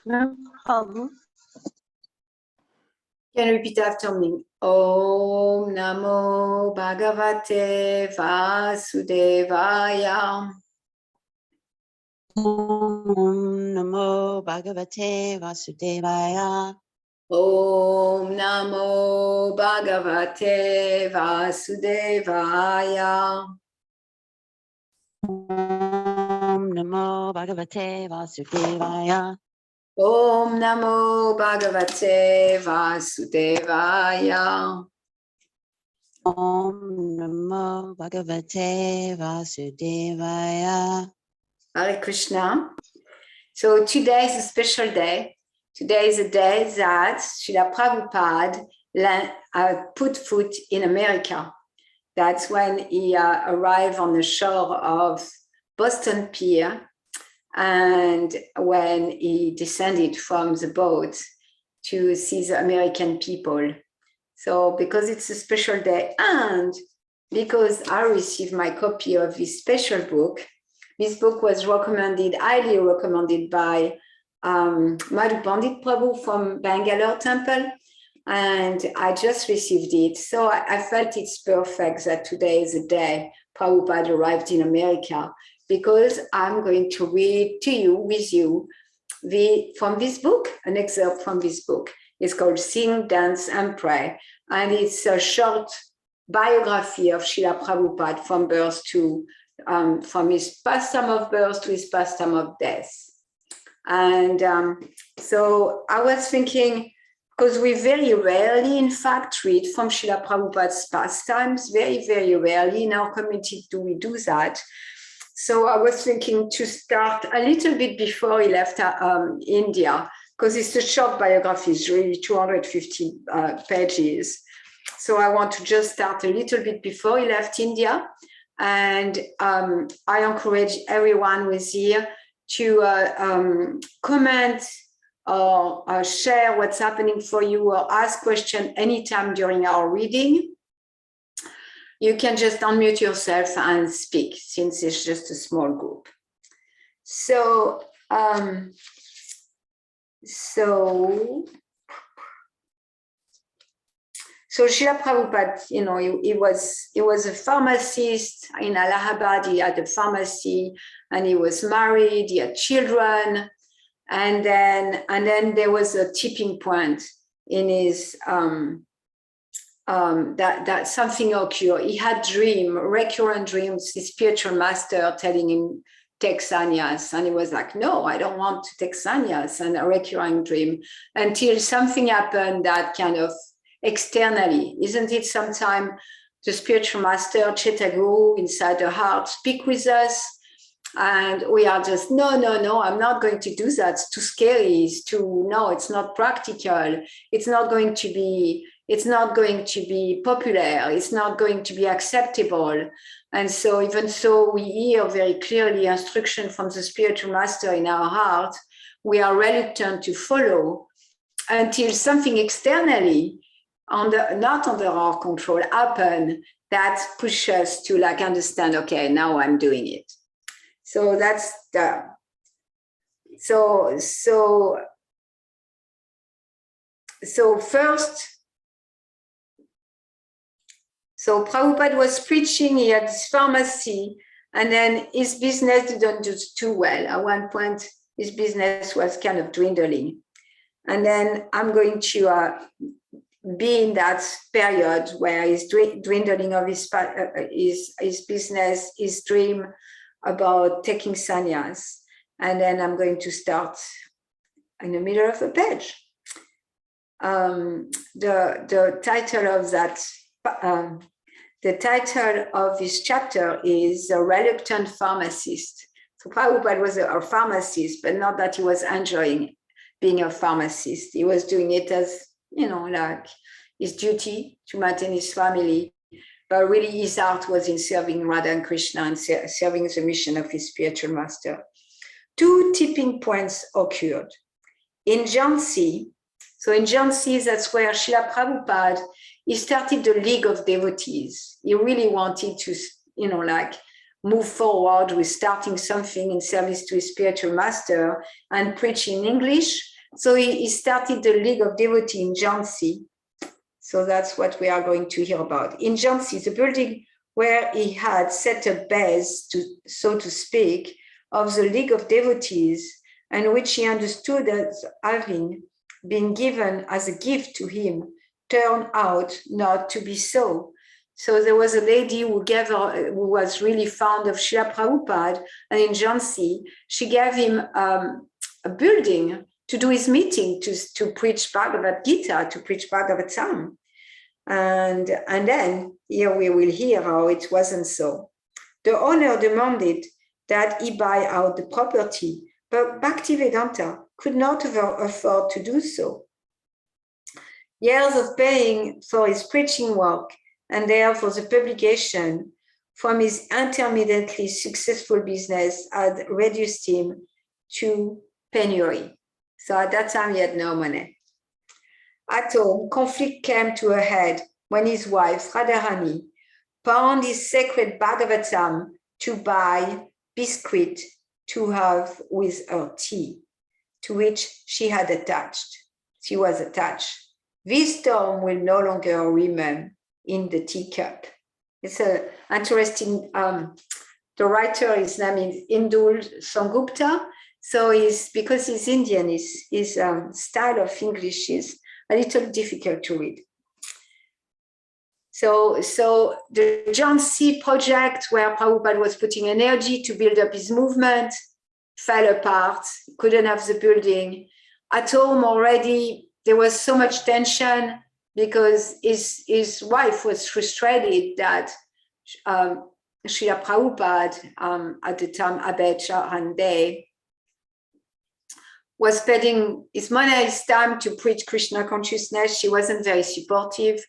No problem. Can you repeat after me? Om Namo Bhagavate Vasudevaya. Om Namo Bhagavate Vasudevaya. Om Namo Bhagavate Vasudevaya. Om Namo Bhagavate Vasudevaya. Om Namo Bhagavate Vasudevaya. Om Namo Bhagavate Vasudevaya. Hare Krishna. So today is a special day. Today is a day that Srila Prabhupada put foot in America. That's when he arrived on the shore of Boston Pier, and when he descended from the boat to see the American people. So because it's a special day, and because I received my copy of this special book, this book was recommended, highly recommended by Madhu Pandit Prabhu from Bangalore Temple, and I just received it. So I felt it's perfect that today is the day Prabhupada arrived in America, because I'm going to read to you, with you, from this book, an excerpt from this book. It's called Sing, Dance, and Pray, and it's a short biography of Srila Prabhupada from birth to from his past time of birth to his past time of death. And so I was thinking, because we very rarely, in fact, read from Srila Prabhupada's pastimes, very, very rarely in our community do we do that. So I was thinking to start a little bit before he left India, because it's a short biography, it's really 250 pages. So I want to just start a little bit before he left India. And I encourage everyone who is here to comment or share what's happening for you, or ask questions anytime during our reading. You can just unmute yourself and speak, since it's just a small group. So Srila Prabhupada, you know, he was a pharmacist in Allahabad. He had a pharmacy, and he was married. He had children, and then there was a tipping point in his that something occurred. He had recurrent dreams. His spiritual master telling him, take sannyas, and he was like, no, I don't want to take sannyas, and a recurring dream, until something happened that kind of externally, isn't it? Sometimes the spiritual master, Chetaguru, inside the heart, speak with us, and we are just, no, I'm not going to do that. It's too scary. No, it's not practical. It's not going to be popular. It's not going to be acceptable. And so, even though we hear very clearly instruction from the spiritual master in our heart, we are reluctant to follow until something externally, not under our control, happen that pushes us to like understand, okay, now I'm doing it. So that's the first. So Prabhupada was preaching, he had his pharmacy, and then his business didn't do too well. At one point, his business was kind of dwindling. And then I'm going to be in that period where he's dwindling of his business, his dream about taking sannyas. And then I'm going to start in the middle of the page. The title of that, the title of this chapter is A Reluctant Pharmacist. So Prabhupada was a pharmacist, but not that he was enjoying being a pharmacist. He was doing it as, you know, like his duty to maintain his family. But really his heart was in serving Radha and Krishna and serving the mission of his spiritual master. Two tipping points occurred. In Jhansi, so in Jhansi, that's where Srila Prabhupada, he started the League of Devotees. He really wanted to, you know, like move forward with starting something in service to his spiritual master and preach in English So he started the League of Devotees in Jhansi. So that's what we are going to hear about. In Jhansi, the building where he had set a base, so to speak, of the League of Devotees, and which he understood as having been given as a gift to him, turned out not to be so. So there was a lady who was really fond of Srila Prabhupada, and in Jhansi, she gave him a building to do his meeting, to preach Bhagavad Gita, to preach Bhagavatam. And then here we will hear how it wasn't so. The owner demanded that he buy out the property, but Bhaktivedanta could not afford to do so. Years of paying for his preaching work and therefore the publication from his intermittently successful business had reduced him to penury. So at that time, he had no money. At home, conflict came to a head when his wife, Radharani, pawned his sacred Bhagavatam to buy biscuit to have with her tea, to which she was attached. This storm will no longer remain in the teacup. It's an interesting, the writer, his name is Indul Sangupta. So because he's Indian, his style of English is a little difficult to read. So the Jhansi project, where Prabhupada was putting energy to build up his movement, fell apart, couldn't have the building. At home already, there was so much tension because his wife was frustrated that Srila Prabhupada, at the time, Abhay Charande, was spending his money, his time to preach Krishna consciousness. She wasn't very supportive.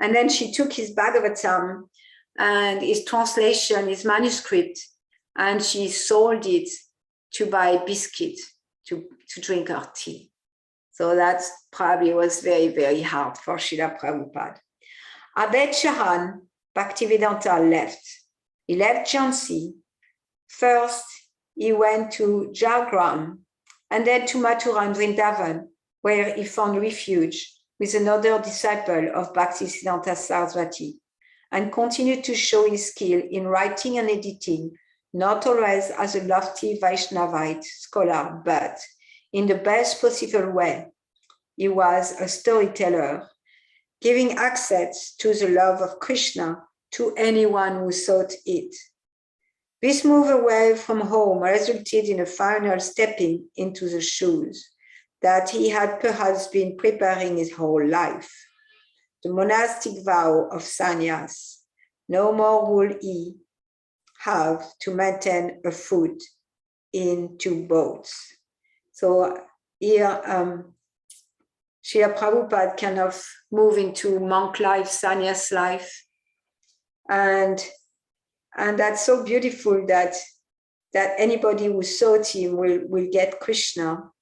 And then she took his Bhagavatam and his translation, his manuscript, and she sold it to buy biscuit to drink her tea. So that probably was very, very hard for Srila Prabhupada. Abhay Charan, Bhaktivedanta left. He left Jhansi. First, he went to Jhargram, and then to Mathura and Vrindavan, where he found refuge with another disciple of Bhaktisiddhanta Saraswati, and continued to show his skill in writing and editing, not always as a lofty Vaishnavite scholar, but in the best possible way. He was a storyteller, giving access to the love of Krishna to anyone who sought it. This move away from home resulted in a final stepping into the shoes that he had perhaps been preparing his whole life. The monastic vow of sannyas. No more will he have to maintain a foot in two boats. So here, Srila Prabhupada kind of moved into monk life, sannyas life. And that's so beautiful that anybody who sought him will get Krishna.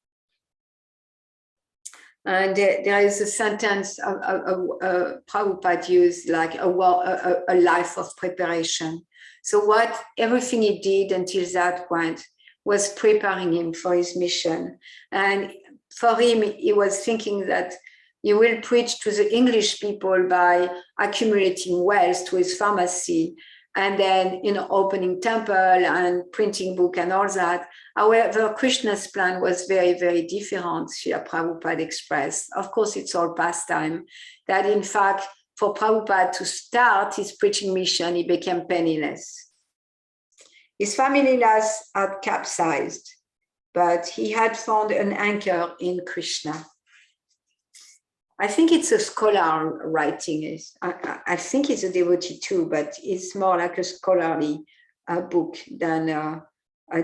And there is a sentence Prabhupada used, like a life of preparation. So everything he did until that point was preparing him for his mission. And for him, he was thinking that he will preach to the English people by accumulating wealth to his pharmacy, and then, opening temple and printing book and all that. However, Krishna's plan was very, very different, Srila Prabhupada expressed. Of course, it's all pastime, that in fact, for Prabhupada to start his preaching mission, he became penniless. His family life had capsized, but he had found an anchor in Krishna. I think it's a scholar writing. I think it's a devotee too, but it's more like a scholarly book than a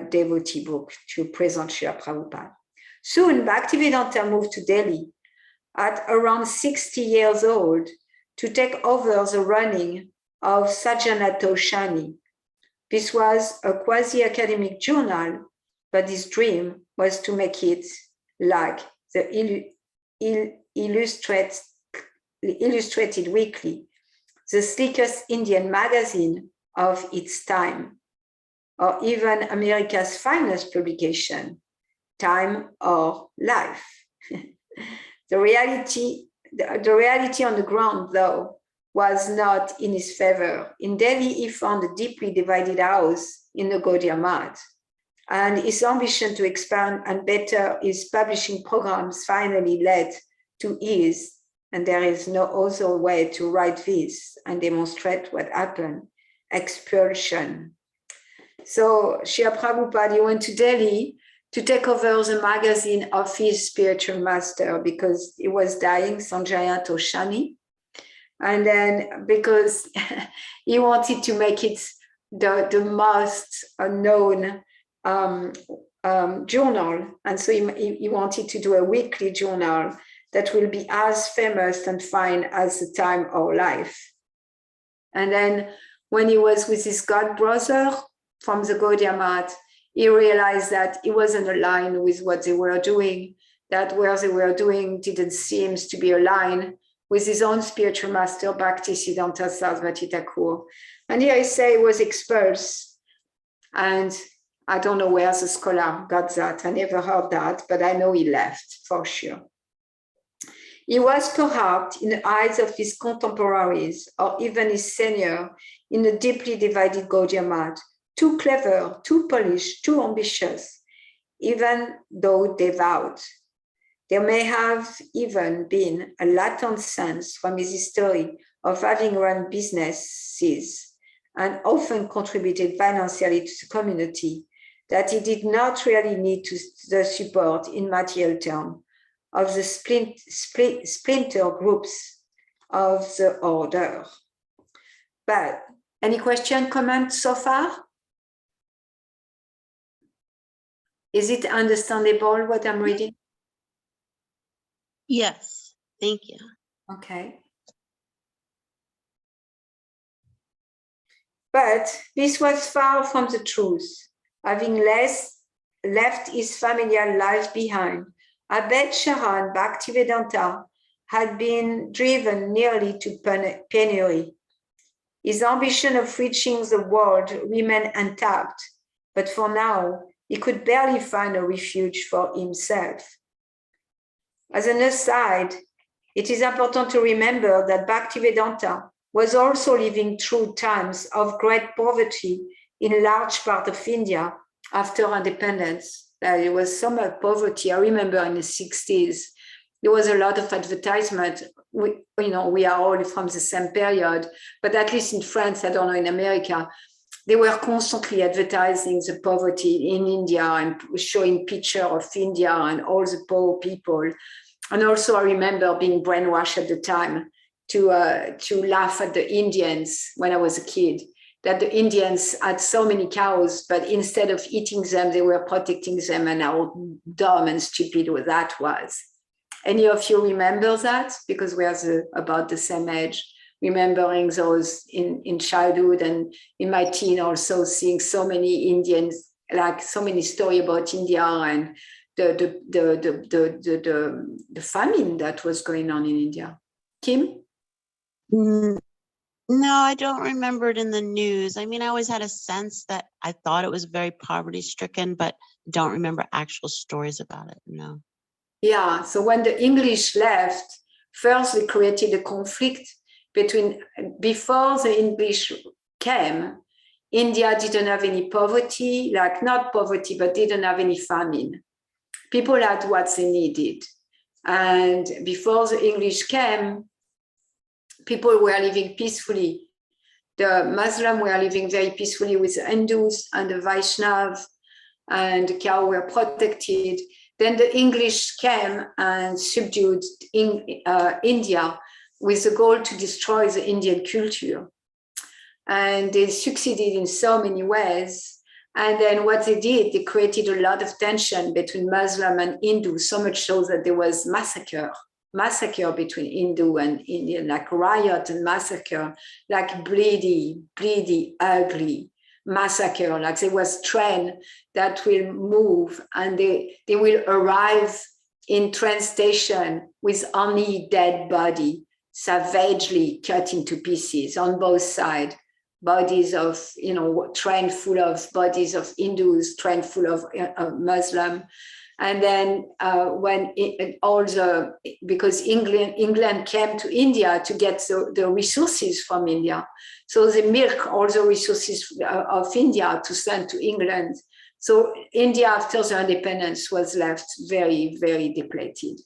devotee book to present Srila Prabhupada. Soon, Bhaktivedanta moved to Delhi at around 60 years old to take over the running of Sajjanatoshani. This was a quasi-academic journal, but his dream was to make it like the Illustrated Weekly, the slickest Indian magazine of its time, or even America's finest publication, Time or Life. The reality on the ground, though, was not in his favor. In Delhi, he found a deeply divided house in the Gaudiya Math, and his ambition to expand and better his publishing programs finally led to his, and there is no other way to write this and demonstrate what happened, expulsion. So Srila Prabhupada, he went to Delhi to take over the magazine of his spiritual master because he was dying, Sanjaya Toshani. And then because he wanted to make it the most known journal. And so he wanted to do a weekly journal that will be as famous and fine as the Time or Life. And then when he was with his god brother from the Gaudiya Math, he realized that he wasn't aligned with what they were doing, that where they were doing didn't seem to be aligned with his own spiritual master, Bhaktisiddhanta Sarasvati Thakur. And here I say he was expelled. And I don't know where the scholar got that. I never heard that, but I know he left for sure. He was perhaps, in the eyes of his contemporaries, or even his senior, in a deeply divided Gaudiya Math, too clever, too polished, too ambitious, even though devout. There may have even been a latent sense from his history of having run businesses and often contributed financially to the community that he did not really need the support in material terms of the splinter groups of the order. But any question, comment so far? Is it understandable what I'm reading? Yes, thank you. Okay. But this was far from the truth. Having left his familiar life behind, Abed Sharan Bhaktivedanta had been driven nearly to penury. His ambition of reaching the world remained intact, but for now, he could barely find a refuge for himself. As an aside, it is important to remember that Bhaktivedanta was also living through times of great poverty in large part of India after independence. There was so much poverty. I remember in the 60s, there was a lot of advertisement. We are all from the same period, but at least in France, I don't know, in America, they were constantly advertising the poverty in India and showing pictures of India and all the poor people. And also I remember being brainwashed at the time to laugh at the Indians when I was a kid, that the Indians had so many cows, but instead of eating them, they were protecting them, and how dumb and stupid that was. Any of you remember that? Because we are about the same age, remembering those in childhood and in my teen also, seeing so many Indians, like so many stories about India and the famine that was going on in India. Kim? No, I don't remember it in the news. I mean, I always had a sense that I thought it was very poverty stricken, but don't remember actual stories about it. No. Yeah, so when the English left, first they created a conflict before the English came, India didn't have any poverty, like not poverty, but didn't have any famine. People had what they needed. And before the English came, people were living peacefully. The Muslims were living very peacefully with the Hindus and the Vaishnav, and the cow were protected. Then the English came and subdued India with the goal to destroy the Indian culture. And they succeeded in so many ways. And then what they did, they created a lot of tension between Muslim and Hindu, so much so that there was massacre between Hindu and Indian, like riot and massacre, like bleedy, ugly massacre. Like there was train that will move and they will arrive in train station with only dead body, savagely cut into pieces on both sides. Bodies of, train full of bodies of Hindus, train full of Muslim. And then because England came to India to get the resources from India. So they milk all the resources of India to send to England. So India, after the independence, was left very, very depleted.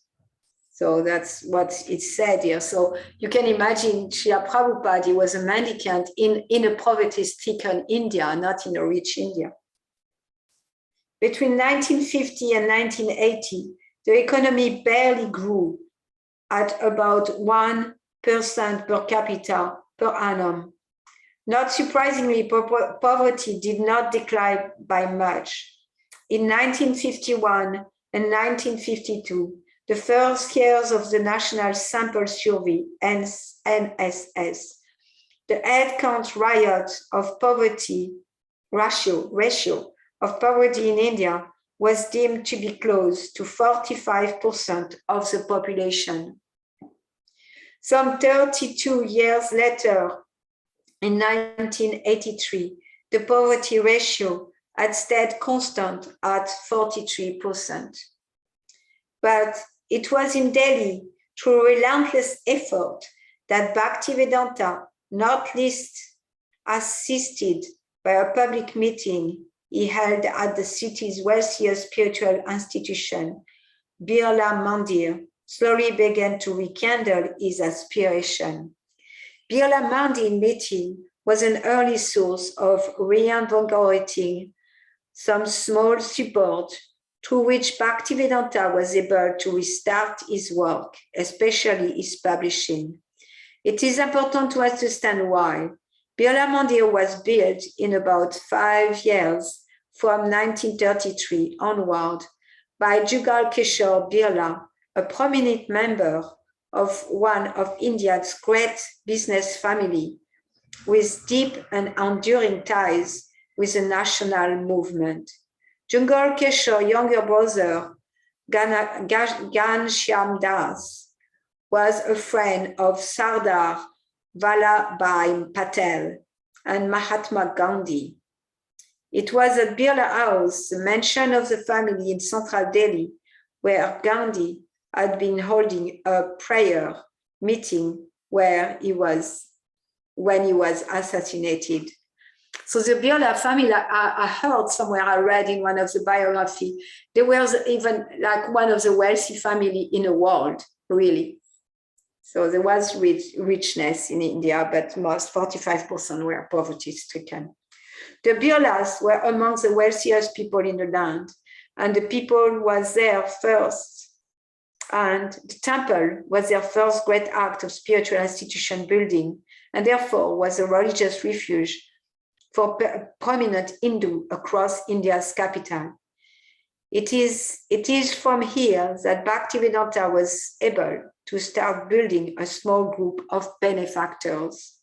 So that's what it's said here. So you can imagine Srila Prabhupada, he was a mendicant in a poverty-stricken India, not in a rich India. Between 1950 and 1980, the economy barely grew at about 1% per capita per annum. Not surprisingly, poverty did not decline by much. In 1951 and 1952, the first years of the National Sample Survey, NSS, the headcount of poverty ratio of poverty in India was deemed to be close to 45% of the population. Some 32 years later, in 1983, the poverty ratio had stayed constant at 43%. But it was in Delhi, through relentless effort, that Bhaktivedanta, not least assisted by a public meeting he held at the city's wealthiest spiritual institution, Birla Mandir, slowly began to rekindle his aspiration. Birla Mandir meeting was an early source of reinvigorating some small support through which Bhaktivedanta was able to restart his work, especially his publishing. It is important to understand why. Birla Mandir was built in about 5 years from 1933 onward by Jugal Kishore Birla, a prominent member of one of India's great business family with deep and enduring ties with the national movement. Jugal Kishore's younger brother, Ghanshyam Das, was a friend of Sardar Vallabhbhai Patel and Mahatma Gandhi. It was at Birla House, the mansion of the family in central Delhi, where Gandhi had been holding a prayer meeting when he was assassinated. So the Birla family, I heard somewhere, I read in one of the biography, they were even like one of the wealthy family in the world, really. So there was richness in India, but most 45% were poverty-stricken. The Birlas were among the wealthiest people in the land, and the people was there first. And the temple was their first great act of spiritual institution building, and therefore was a religious refuge for prominent Hindu across India's capital. It is from here that Bhaktivedanta was able to start building a small group of benefactors.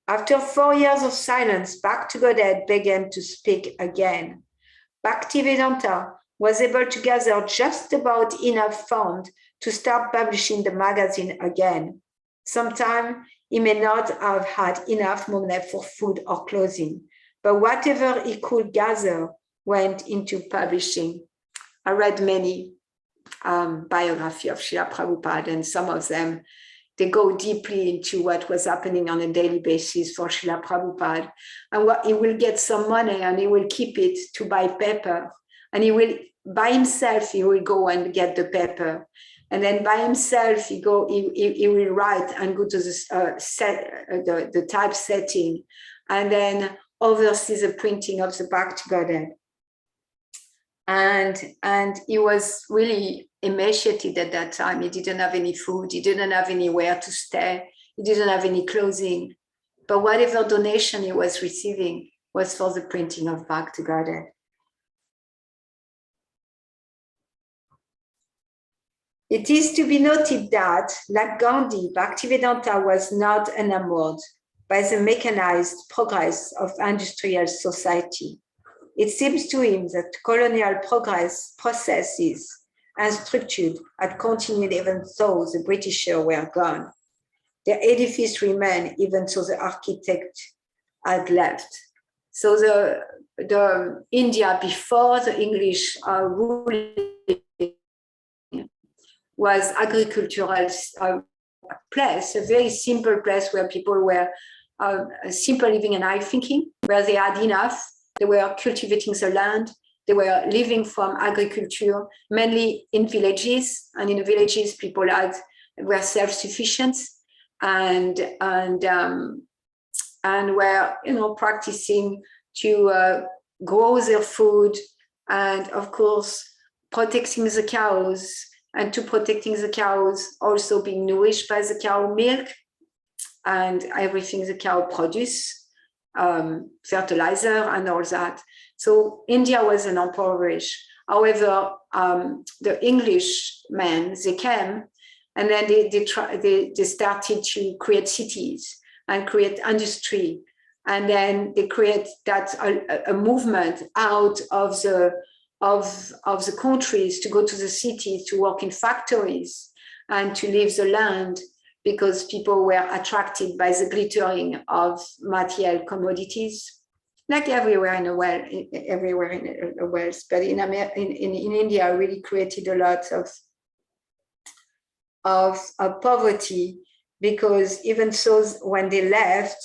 After 4 years of silence, Back to Godhead began to speak again. Bhaktivedanta was able to gather just about enough funds to start publishing the magazine again. Sometimes he may not have had enough money for food or clothing, but whatever he could gather went into publishing. I read many biographies of Srila Prabhupada, and some of them, they go deeply into what was happening on a daily basis for Srila Prabhupada. And what he will get some money and he will keep it to buy paper. And he will, by himself, he will go and get the paper. And then by himself, he will write and go to the typesetting, and then oversee the printing of the Back to Godhead. And he was really emaciated at that time. He didn't have any food. He didn't have anywhere to stay. He didn't have any clothing. But whatever donation he was receiving was for the printing of Back to Godhead. It is to be noted that, like Gandhi, Bhaktivedanta was not enamored by the mechanized progress of industrial society. It seems to him that colonial processes and structure had continued even though the British were gone. Their edifice remained even though the architect had left. So the India before the English ruling was agricultural place, a very simple place where people were simple living and high thinking, where they had enough. They were cultivating the land. They were living from agriculture, mainly in villages. And in the villages, people were self-sufficient and were, practicing to grow their food, and of course, protecting the cows, and to protecting the cows, also being nourished by the cow milk and everything the cow produce, fertilizer and all that. So India was an impoverished. However, the Englishmen, they came, and then they started to create cities and create industry. And then they create that a movement out of the countries to go to the cities, to work in factories and to leave the land, because people were attracted by the glittering of material commodities, like everywhere in the world, but in India, really created a lot of poverty, because even so, when they left,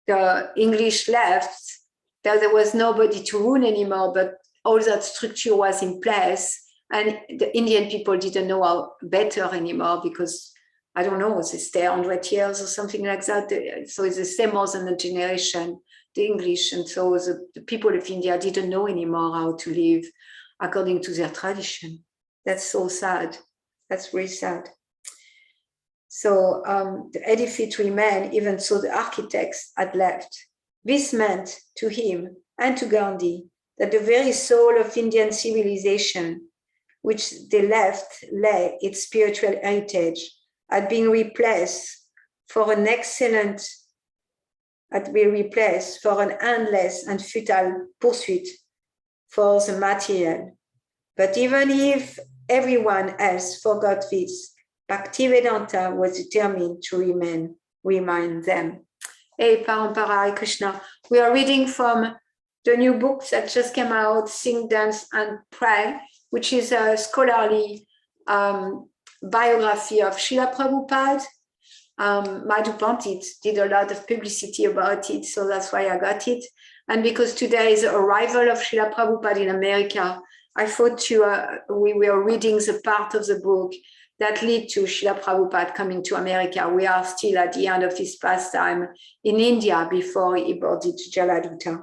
the English left, that there was nobody to rule anymore, but all that structure was in place, and the Indian people didn't know how better anymore, because I don't know, they stay 100 years or something like that. So it's the same more than a generation, the English. And so the people of India didn't know anymore how to live according to their tradition. That's so sad. That's really sad. So the edifice remained, even so the architects had left. This meant to him and to Gandhi that the very soul of Indian civilization, which they left, lay its spiritual heritage, had been replaced for an endless and futile pursuit for the material. But even if everyone else forgot this, Bhaktivedanta was determined to remind them. Hey, Parampara, Hare Krishna. We are reading from the new book that just came out, Sing, Dance, and Pray, which is a scholarly biography of Srila Prabhupada. Madhu Pandit did a lot of publicity about it, so that's why I got it. And because today is the arrival of Srila Prabhupada in America, I thought we were reading the part of the book that led to Srila Prabhupada coming to America. We are still at the end of his pastime in India before he boarded Jaladuta.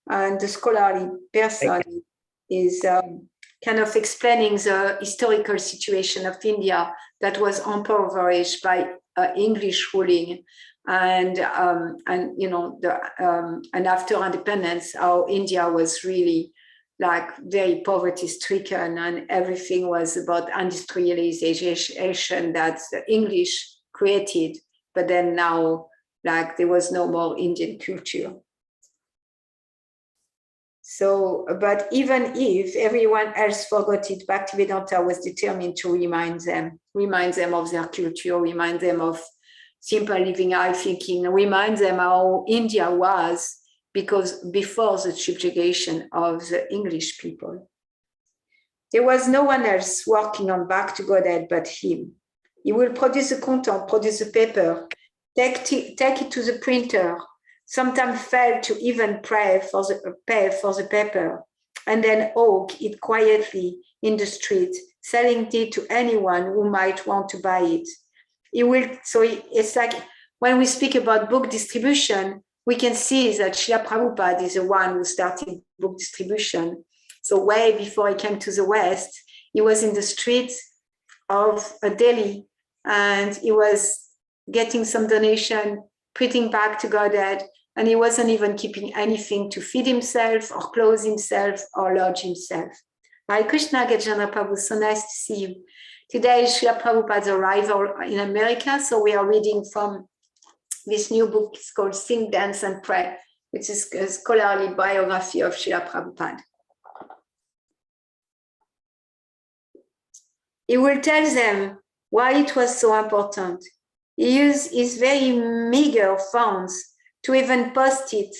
And the scholarly person is kind of explaining the historical situation of India that was impoverished by English ruling, and after independence, how India was really like very poverty stricken, and everything was about industrialization that the English created, but then now like there was no more Indian culture. So, but even if everyone else forgot it, Bhaktivedanta was determined to remind them of their culture, remind them of simple living, high thinking, remind them how India was because before the subjugation of the English people. There was no one else working on Back to Godhead but him. He will produce the content, produce the paper, take it to the printer, sometimes fail to even pay for the paper, and then hawk it quietly in the street, selling it to anyone who might want to buy it. It's like when we speak about book distribution, we can see that Srila Prabhupada is the one who started book distribution. So way before he came to the West, he was in the streets of Delhi, and he was getting some donation, putting Back to Godhead, and he wasn't even keeping anything to feed himself or clothe himself or lodge himself. Hare Krishna, Gajana Prabhu, so nice to see you. Today is Srila Prabhupada's arrival in America, so we are reading from this new book. It's called Sing, Dance, and Pray, which is a scholarly biography of Srila Prabhupada. He will tell them why it was so important. He used his very meager funds to even post it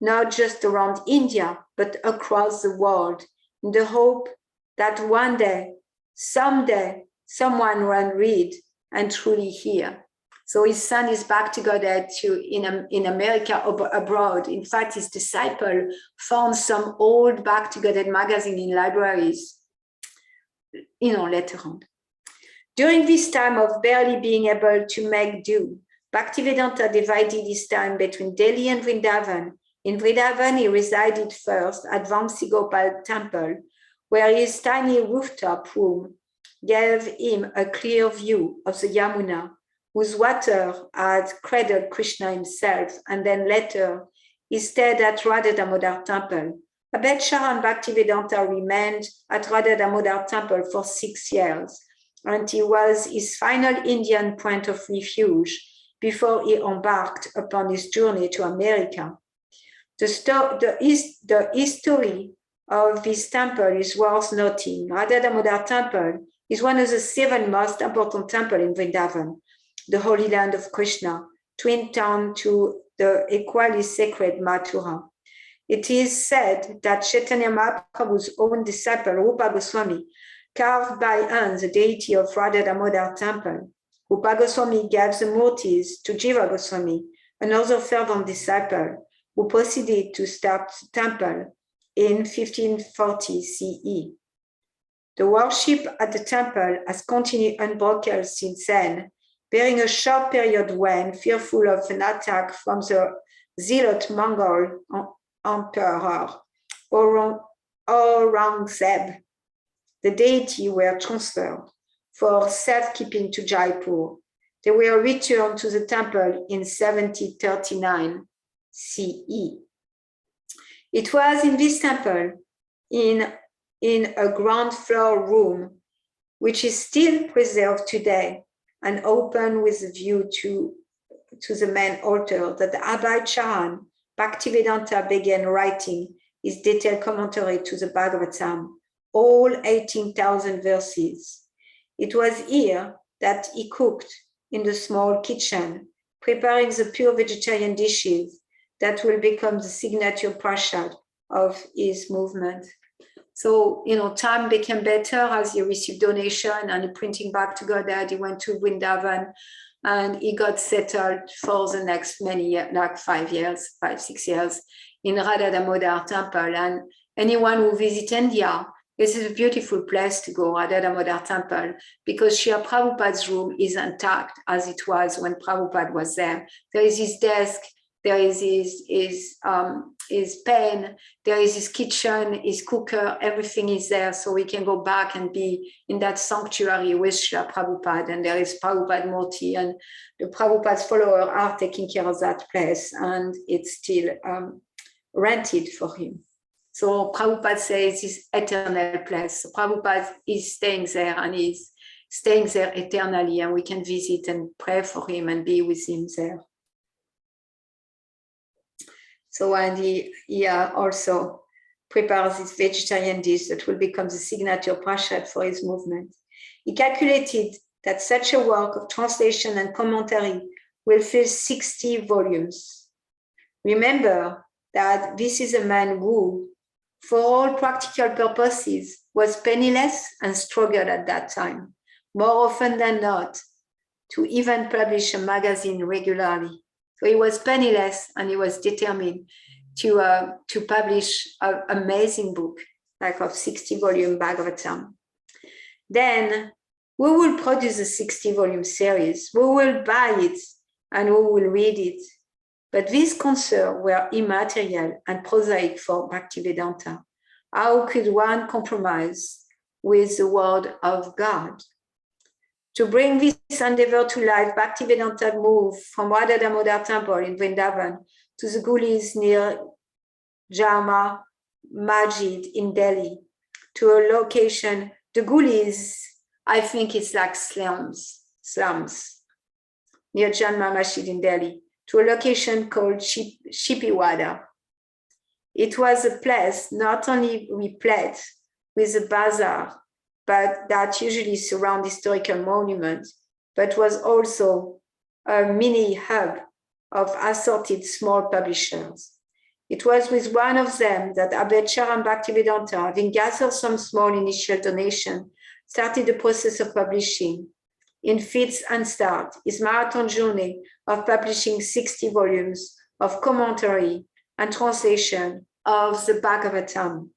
not just around India, but across the world, in the hope that one day, someday, someone will read and truly hear. So his son is back together in America abroad. In fact, his disciple found some old Back Together magazine in libraries, later on. During this time of barely being able to make do, Bhaktivedanta divided his time between Delhi and Vrindavan. In Vrindavan, he resided first at Vamsi Gopal temple, where his tiny rooftop room gave him a clear view of the Yamuna, whose water had cradled Krishna himself, and then later he stayed at Radha Damodar temple. Abed Sharan Bhaktivedanta remained at Radha Damodar temple for 6 years, and he was his final Indian point of refuge before he embarked upon his journey to America. The history of this temple is worth noting. Radha Damodar temple is one of the 7 most important temples in Vrindavan, the Holy Land of Krishna, twin town to the equally sacred Mathura. It is said that Chaitanya Mahaprabhu's own disciple, Rupa Goswami, carved by hand the deity of Radha Damodar temple. Rupa Goswami gave the murtis to Jiva Goswami, another fervent disciple, who proceeded to start the temple in 1540 CE. The worship at the temple has continued unbroken since then, bearing a short period when, fearful of an attack from the zealot Mongol emperor Aurangzeb, the deity were transferred for safekeeping to Jaipur. They were returned to the temple in 1739 CE. It was in this temple, in a ground floor room, which is still preserved today and open with a view to the main altar, that the Abhay Charan Bhaktivedanta began writing his detailed commentary to the Bhagavatam, all 18,000 verses. It was here that he cooked in the small kitchen, preparing the pure vegetarian dishes that will become the signature prasad of his movement. So, time became better as he received donation and he printing back together. He went to Vrindavan and he got settled for the next many years, like 5, 6 years in Radha Damodar temple. And anyone who visits India, this is a beautiful place to go, Radha Damodar temple, because Srila Prabhupada's room is intact as it was when Prabhupada was there. There is his desk, there is his pen, there is his kitchen, his cooker, everything is there. So we can go back and be in that sanctuary with Srila Prabhupada. And there is Prabhupada Murti, and the Prabhupada's followers are taking care of that place, and it's still rented for him. So Prabhupada says it's eternal place. So Prabhupada is staying there and is staying there eternally, and we can visit and pray for him and be with him there. So, and he also prepares his vegetarian dish that will become the signature prasad for his movement. He calculated that such a work of translation and commentary will fill 60 volumes. Remember that this is a man who, for all practical purposes, was penniless and struggled at that time, more often than not, to even publish a magazine regularly. So he was penniless and he was determined to publish an amazing book, like of 60-volume Bhagavatam. Then we will produce a 60-volume series. We will buy it and we will read it. But these concerns were immaterial and prosaic for Bhaktivedanta. How could one compromise with the word of God? To bring this endeavor to life, Bhaktivedanta moved from Radha Damodar temple in Vrindavan to the Gulis near Jama Masjid in Delhi, to a location, the Gulis, I think it's like slums, near Jama Masjid in Delhi, to a location called Shipiwada. It was a place not only replete with a bazaar, but that usually surround historical monuments, but was also a mini hub of assorted small publishers. It was with one of them that Abed Charan Bhaktivedanta, having gathered some small initial donation, started the process of publishing. In fits and start, his marathon journey of publishing 60 volumes of commentary and translation of the Bhagavatam.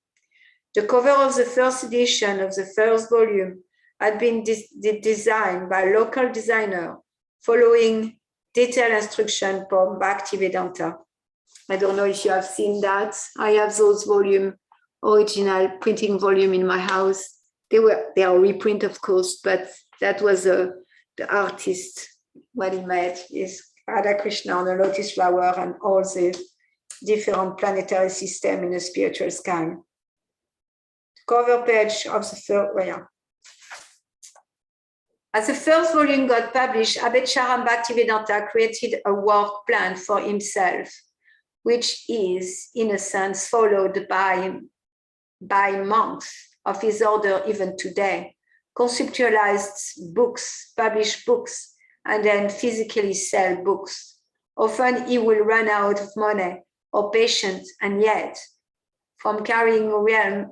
The cover of the first edition of the first volume had been designed by a local designer following detailed instruction from Bhaktivedanta. I don't know if you have seen that. I have those original printing volume in my house. They are reprint, of course, but that was the artist. What he made is Radha Krishna on a lotus flower and all the different planetary system in the spiritual sky. The cover page of the first, As the first volume got published, Abed Charan Bhaktivedanta created a work plan for himself, which is, in a sense, followed by monks of his order even today. Conceptualized books, publish books, and then physically sell books. Often he will run out of money or patience, and yet, from carrying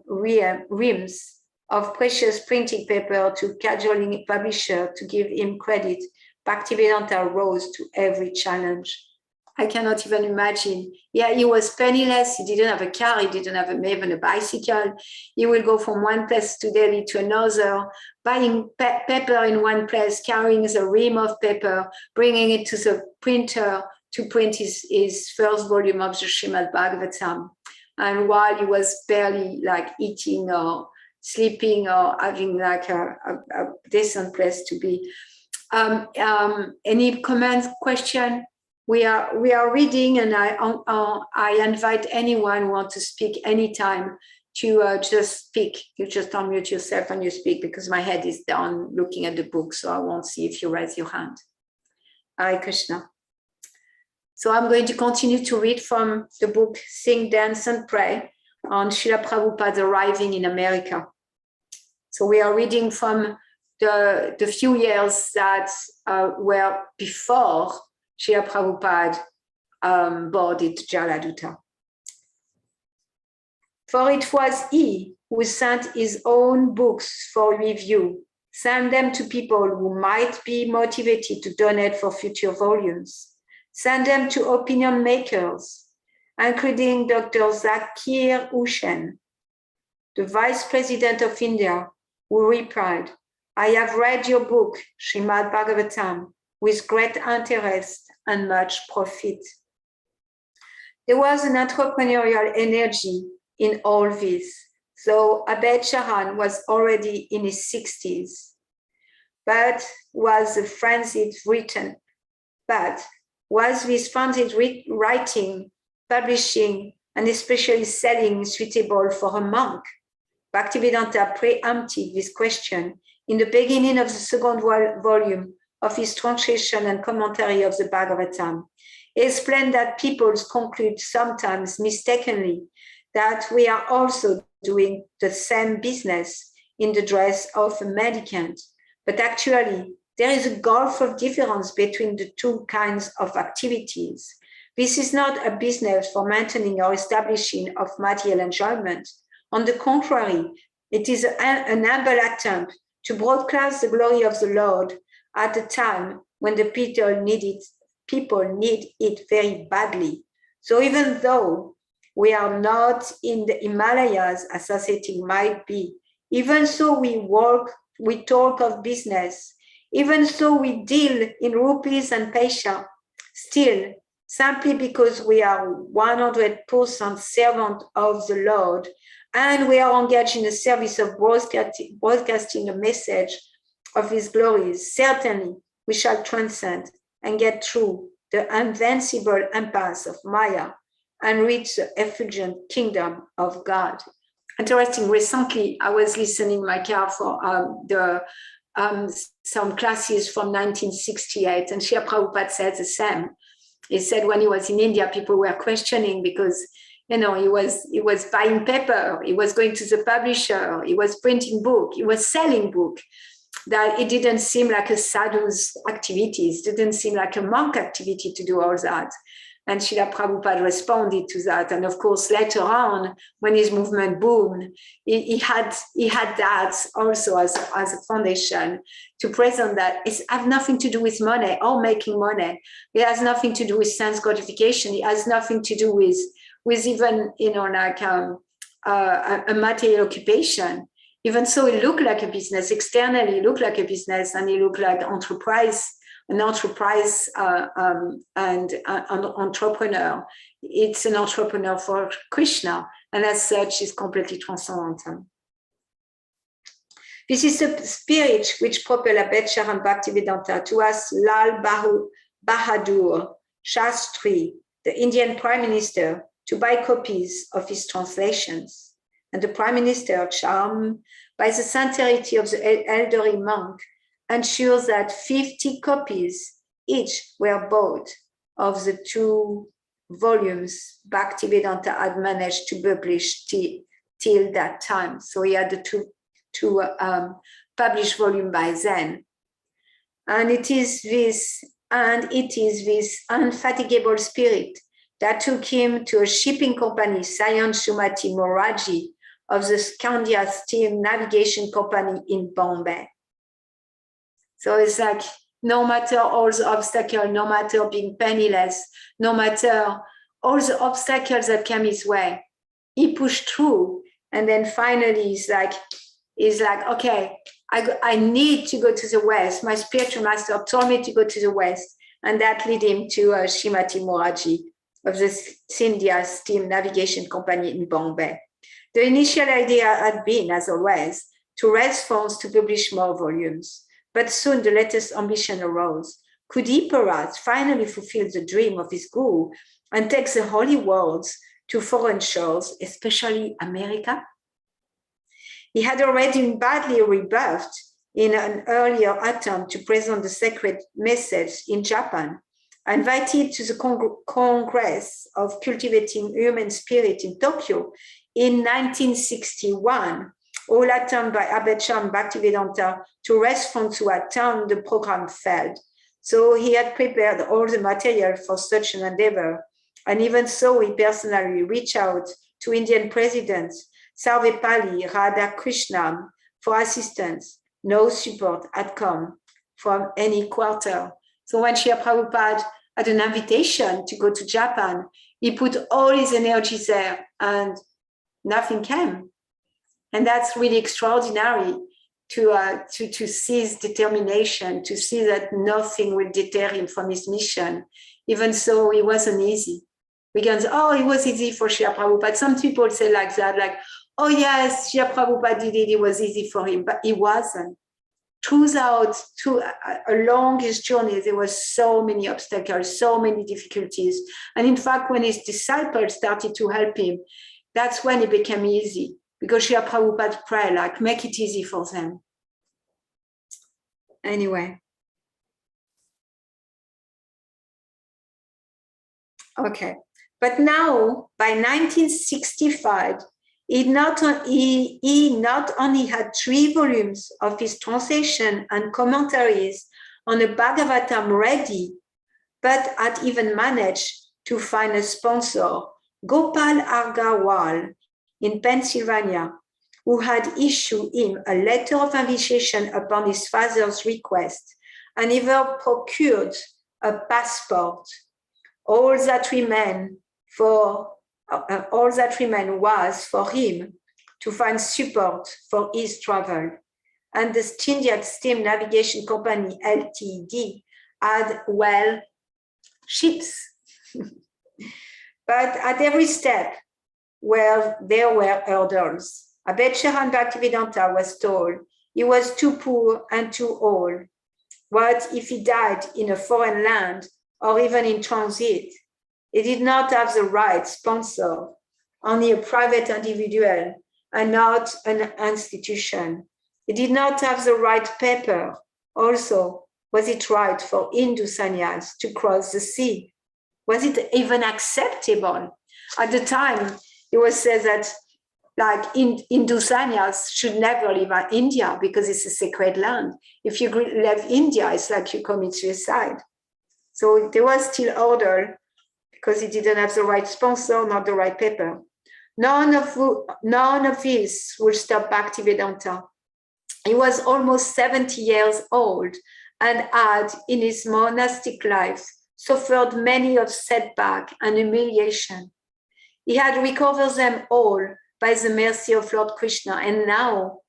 reams of precious printing paper to cajoling a publisher to give him credit, Bhaktivedanta rose to every challenge. I cannot even imagine. Yeah, he was penniless. He didn't have a car. He didn't have even a bicycle. He will go from one place to Delhi to another, buying paper in one place, carrying the ream of paper, bringing it to the printer to print his first volume of the Srimad Bhagavatam. And while he was barely like eating or sleeping or having like a decent place to be. Any comments, question? We are reading, and I invite anyone who wants to speak anytime to just speak. You just unmute yourself and you speak, because my head is down looking at the book, so I won't see if you raise your hand. Hare Krishna. So I'm going to continue to read from the book Sing, Dance and Pray on Srila Prabhupada arriving in America. So we are reading from the few years that were before Srila Prabhupada boarded Jaladuta. For it was he who sent his own books for review, sent them to people who might be motivated to donate for future volumes, sent them to opinion makers, including Dr. Zakir Hussain, the Vice President of India, who replied, I have read your book, Srimad Bhagavatam, with great interest and much profit. There was an entrepreneurial energy in all this, though Abed Charan was already in his 60s, but was this frenzied writing, publishing, and especially selling suitable for a monk? Bhaktivedanta preempted this question in the beginning of the second volume of his translation and commentary of the Bhagavatam. He explained that people conclude sometimes mistakenly that we are also doing the same business in the dress of a mendicant, but actually there is a gulf of difference between the two kinds of activities. This is not a business for maintaining or establishing of material enjoyment. On the contrary, it is an humble attempt to broadcast the glory of the Lord at a time when the people need it very badly. So even though we are not in the Himalayas, as society might be, even so we talk of business, even so we deal in rupees and paisa, still, simply because we are 100% servant of the Lord, and we are engaged in the service of broadcasting a message of his glories, certainly we shall transcend and get through the invincible impasse of Maya and reach the effulgent kingdom of God. Interesting, recently I was listening in my car for some classes from 1968, and Srila Prabhupada said the same. He said when he was in India, people were questioning because he was buying paper, he was going to the publisher, he was printing book, he was selling book. That it didn't seem like a sadhu's activities, didn't seem like a monk activity to do all that. And Srila Prabhupada responded to that. And of course, later on, when his movement boomed, he had that also as a foundation to present that it has nothing to do with money or making money. It has nothing to do with sense gratification. It has nothing to do with even, like a material occupation. Even so, it looked like a business. Externally, it looked like a business, and it looked like an enterprise and an entrepreneur. It's an entrepreneur for Krishna, and as such, is completely transcendental. This is the spirit which propelled Abed Charan Bhaktivedanta to ask Lal Bahadur Shastri, the Indian Prime Minister, to buy copies of his translations. And the Prime Minister, charmed by the sincerity of the elderly monk, ensures that 50 copies each were bought of the 2 volumes Bhaktivedanta had managed to publish till that time. So he had the two published volume by then. And it is this unfatigable spirit that took him to a shipping company, Sayan Shumati Moraji, of the Scandia Steam Navigation Company in Bombay. So it's like, no matter all the obstacles, no matter being penniless, no matter all the obstacles that came his way, he pushed through. And then finally he's like, okay, I need to go to the West. My spiritual master told me to go to the West. And that led him to Shrimati Moraji of the Scindia Steam Navigation Company in Bombay. The initial idea had been, as always, to raise funds to publish more volumes. But soon the latest ambition arose. Could he perhaps finally fulfill the dream of his guru and take the holy words to foreign shores, especially America? He had already been badly rebuffed in an earlier attempt to present the sacred message in Japan. Invited to the Congress of Cultivating Human Spirit in Tokyo in 1961, all attempts by Abed Charan Bhaktivedanta to raise funds to attend the program failed. So he had prepared all the material for such an endeavor. And even so, he personally reached out to Indian presidents Sarvepalli Radhakrishnan for assistance. No support had come from any quarter. So when Srila Prabhupada had an invitation to go to Japan, he put all his energy there and nothing came. And that's really extraordinary to see his determination, to see that nothing will deter him from his mission. Even so, it wasn't easy. We can say, oh, it was easy for Srila Prabhupada. Some people say like that, like, oh yes, Srila Prabhupada did it, it was easy for him, but it wasn't. Throughout a longest journey, there were so many obstacles, so many difficulties. And in fact, when his disciples started to help him, that's when it became easy, because Srila Prabhupada prayed, like, make it easy for them. Anyway. Okay. But now, by 1965, he not only had 3 volumes of his translation and commentaries on the Bhagavatam ready, but had even managed to find a sponsor, Gopal Agarwal in Pennsylvania, who had issued him a letter of invitation upon his father's request, and even procured a passport. All that remained was for him to find support for his travel. And the Scindia Steam Navigation Company, Ltd, had, well, ships. But at every step, where there were hurdles, Abed Charan Bhaktivedanta was told he was too poor and too old. What if he died in a foreign land or even in transit? He did not have the right sponsor, only a private individual and not an institution. He did not have the right paper. Also, was it right for Hindu sannyas to cross the sea? Was it even acceptable? At the time, it was said that like Hindu sannyas should never leave India because it's a sacred land. If you leave India, it's like you commit suicide. So there was still order because he didn't have the right sponsor, not the right paper. None of this would stop Bhaktivedanta. He was almost 70 years old and had, in his monastic life, suffered many of setback and humiliation. He had recovered them all by the mercy of Lord Krishna, and now,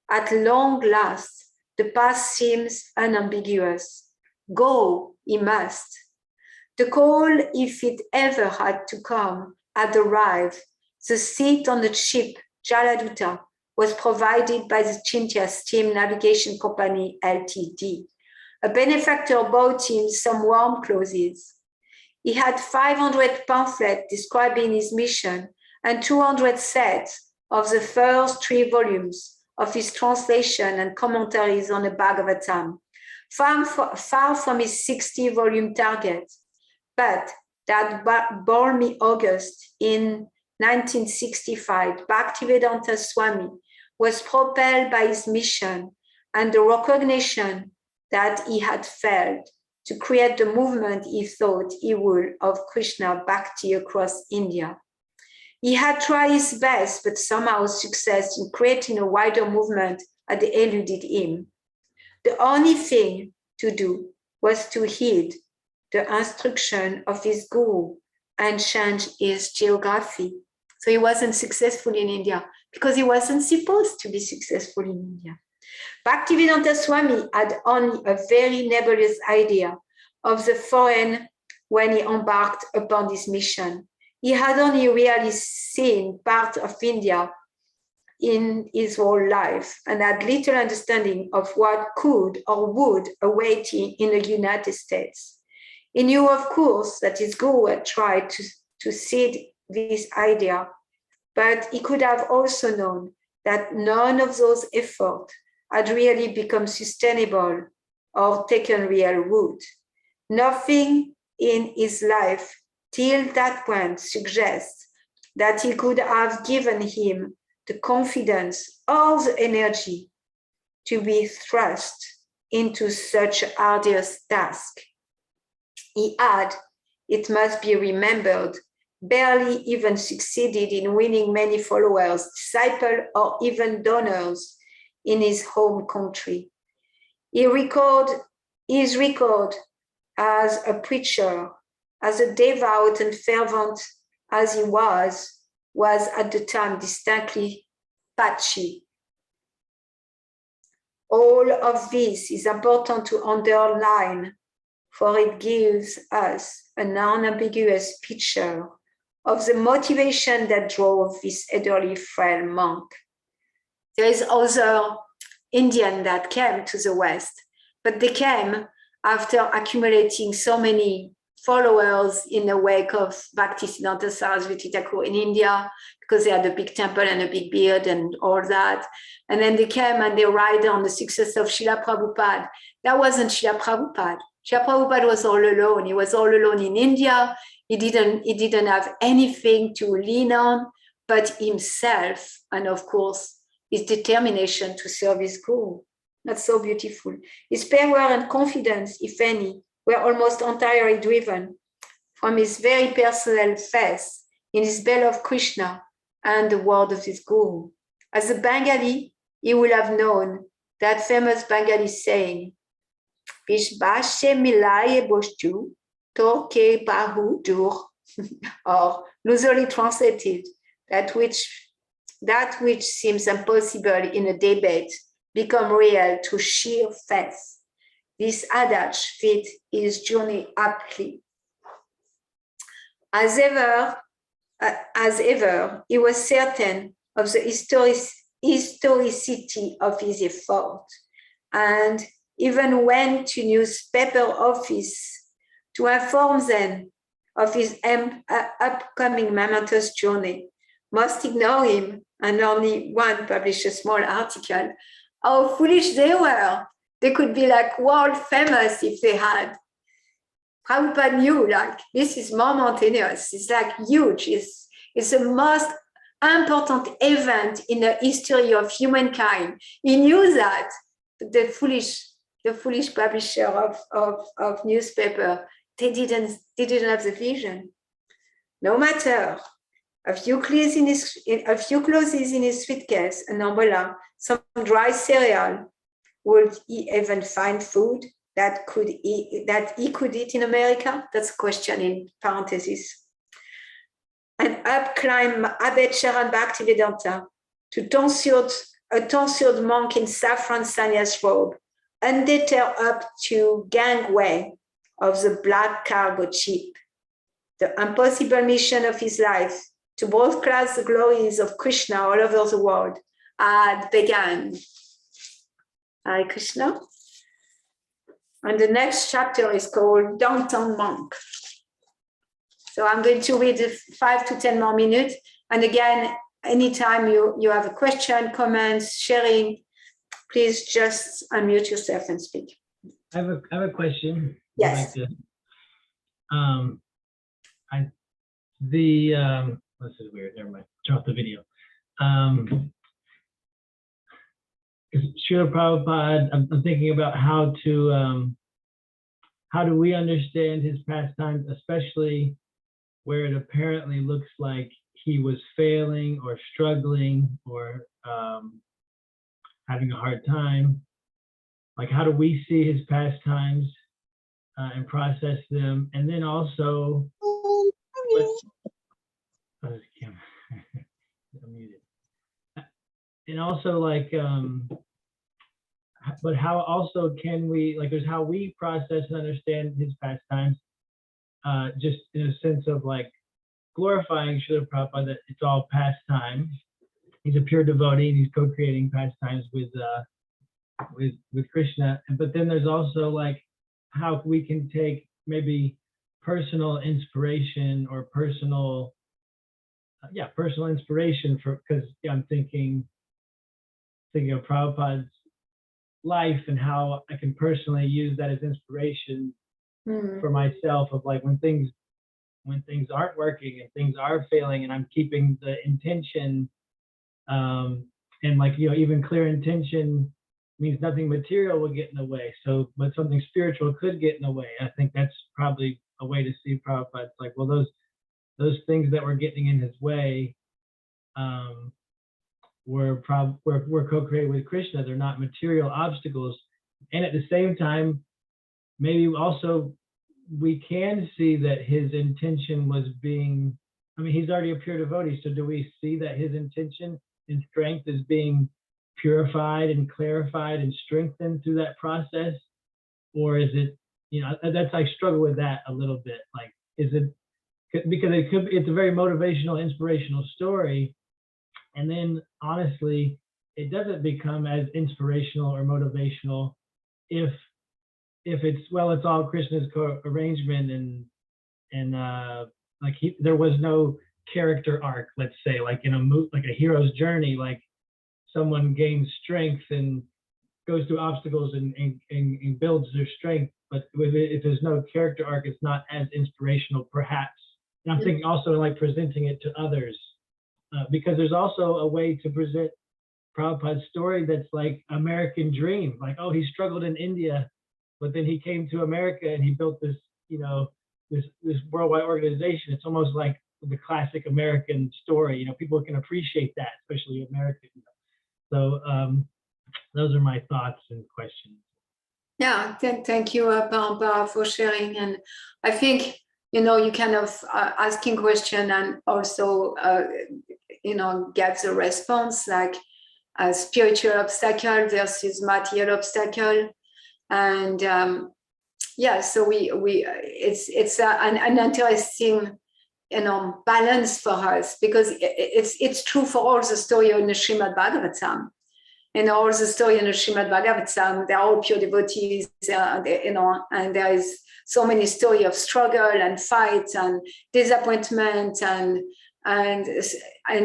at long last, the path seems unambiguous. Go, he must. The call, if it ever had to come, had arrived. The seat on the ship, Jaladuta, was provided by the Chintia Steam Navigation Company Ltd. A benefactor bought him some warm clothes. He had 500 pamphlets describing his mission and 200 sets of the first 3 volumes of his translation and commentaries on the Bhagavatam, far from his 60-volume target. But that balmy August in 1965, Bhaktivedanta Swami was propelled by his mission and the recognition that he had failed to create the movement he thought he would of Krishna Bhakti across India. He had tried his best, but somehow success in creating a wider movement had eluded him. The only thing to do was to heed the instruction of his guru and change his geography. So he wasn't successful in India because he wasn't supposed to be successful in India. Bhaktivedanta Swami had only a very nebulous idea of the foreign when he embarked upon this mission. He had only really seen part of India in his whole life and had little understanding of what could or would await him in the United States. He knew, of course, that his guru had tried to seed this idea, but he could have also known that none of those efforts had really become sustainable or taken real root. Nothing in his life till that point suggests that he could have given him the confidence or the energy to be thrust into such an arduous task. He had, it must be remembered, barely even succeeded in winning many followers, disciples, or even donors in his home country. His record as a preacher, as a devout and fervent as he was at the time distinctly patchy. All of this is important to underline, for it gives us an unambiguous picture of the motivation that drove this elderly frail monk. There is other Indian that came to the West, but they came after accumulating so many followers in the wake of Bhaktisiddhanta Saraswati Thakur in India, because they had a big temple and a big beard and all that. And then they came and they ride on the success of Srila Prabhupada. That wasn't Srila Prabhupada. Srila Prabhupada was all alone. He was all alone in India. He didn't have anything to lean on but himself, and of course, his determination to serve his guru. That's so beautiful. His power and confidence, if any, were almost entirely driven from his very personal faith in his bell of Krishna and the word of his guru. As a Bengali, he would have known that famous Bengali saying, Vishbashe milaye boshtu, torke bahu dur, or loosely translated, that which seems impossible in a debate become real through sheer faith. This adage fit his journey aptly. As ever, he was certain of the historicity of his effort, and even went to newspaper office to inform them of his upcoming momentous journey. Most ignore him, and only one published a small article. How foolish they were. They could be like world famous if they had. Prabhupada knew, like, this is momentaneous. It's like huge. It's the most important event in the history of humankind. He knew that. But the foolish publisher of newspaper, they didn't have the vision. no matter a few clothes in his suitcase, an umbrella, some dry cereal, would he even find food that he could eat in America? That's a question in parentheses. And up climbed Abbé Charan Bhaktivedanta, a tonsured monk in saffron sannyas robe, undeterred up to gangway of the black cargo ship. The impossible mission of his life to broadcast the glories of Krishna all over the world had begun. Hare Krishna. And the next chapter is called Downtown Monk. So I'm going to read 5 to 10 more minutes. And again, anytime you have a question, comments, sharing, please just unmute yourself and speak. I have a question. Yes. This is weird. Never mind. Turn off the video. Srila Prabhupada, I'm thinking about how do we understand his pastimes, especially where it apparently looks like he was failing or struggling or having a hard time. Like, how do we see his pastimes and process them? And then also, I'm muted. And also, like, but how also can we, like, there's how we process and understand his pastimes, just in a sense of like glorifying Srila Prabhupada, that it's all pastime. He's a pure devotee and he's co-creating pastimes with Krishna. But then there's also like how we can take maybe personal inspiration or personal inspiration because I'm thinking of Prabhupada's life and how I can personally use that as inspiration for myself, of like when things aren't working and things are failing and I'm keeping the intention, and like, even clear intention means nothing material will get in the way. So, but something spiritual could get in the way. I think that's probably a way to see Prabhupada. It's like, well, those things that were getting in his way, we're co-created with Krishna. They're not material obstacles. And at the same time, maybe also we can see that his intention was being, he's already a pure devotee. So do we see that his intention and strength is being purified and clarified and strengthened through that process? Or is it, that's, I struggle with that a little bit. Like, is it, because it's a very motivational, inspirational story. And then honestly, it doesn't become as inspirational or motivational if it's, well, it's all Krishna's arrangement and like there was no character arc, let's say, like in like a hero's journey, like someone gains strength and goes through obstacles and builds their strength. But if there's no character arc, it's not as inspirational, perhaps. And I'm thinking also like presenting it to others. Because there's also a way to present Prabhupada's story that's like American dream. Like, oh, he struggled in India, but then he came to America and he built this, this worldwide organization. It's almost like the classic American story. People can appreciate that, especially American. So those are my thoughts and questions. Yeah, thank you, Prabhupada, for sharing. And I think, you kind of asking question and also, get the response, like a spiritual obstacle versus material obstacle. And so it's an interesting, balance for us, because it's true for all the story in the Srimad Bhagavatam. And all the story in the Srimad Bhagavatam, they're all pure devotees, and there is so many stories of struggle and fight and disappointment and